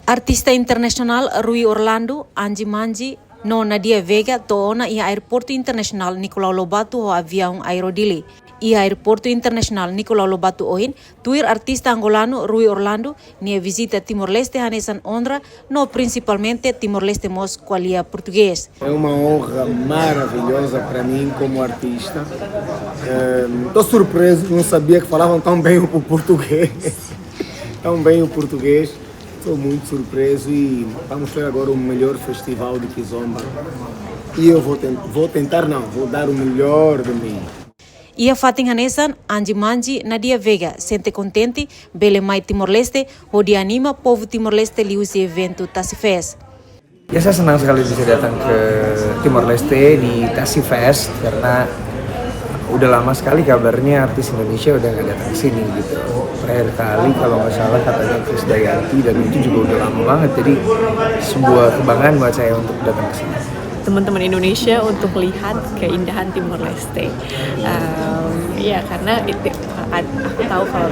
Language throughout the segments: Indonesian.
Artista internasional Rui Orlando, Angie Manji, no Nadia Vega toona ia aeroporto internasional Nicolau Lobato ho avião aerodili. Ia aeroporto internasional Nicolau Lobato ohin, tuir artista angolano Rui Orlando nia visita Timor-Leste hanesan honra, no principalmente Timor-Leste mos qualia português. É uma honra maravilhosa para mim como artista. Estou surpreso, não sabia que falavam tão bem o português. Tão bem o português. Estou muito surpreso e vamos ter agora o melhor festival de Kizomba. E eu vou dar o melhor de mim. Ia fating hanesan, Angie Manji, Nadia Vega, sente contente, bele mai Timor-Leste, hodi anima povo Timor-Leste liusi evento Tassi Fest. Ya, saya senang sekali bisa datang ke Timor-Leste di Tassi Fest karena udah lama sekali kabarnya artis Indonesia udah nggak datang ke sini gitu. Terakhir kali kalau nggak salah katanya Krisdayanti, dan itu juga udah lama banget, jadi sebuah kebanggaan buat saya untuk datang ke sini. Teman-teman Indonesia untuk lihat keindahan Timor-Leste. Ya karena aku tahu kalau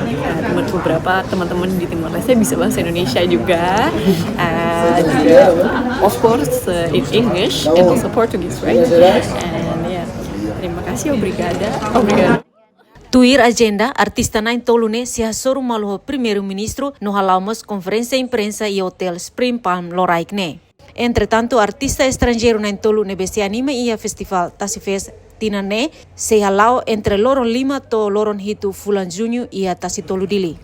beberapa teman-teman di Timor-Leste bisa bahasa Indonesia juga, of course in English and also Portuguese, right? And yeah, terima kasih, obrigada. Tuir agenda, artista nain tolune se hasoru maluho primeiro-ministro no halaumas conferência imprensa e hotel Spring Palm Loraikne. Entretanto, artista estrangeiro nain tolune besi anima ia festival Tassi Fest tinane se halau entre Loron Lima to Loron Hitu Fulan Junho ia Tassi Toludili.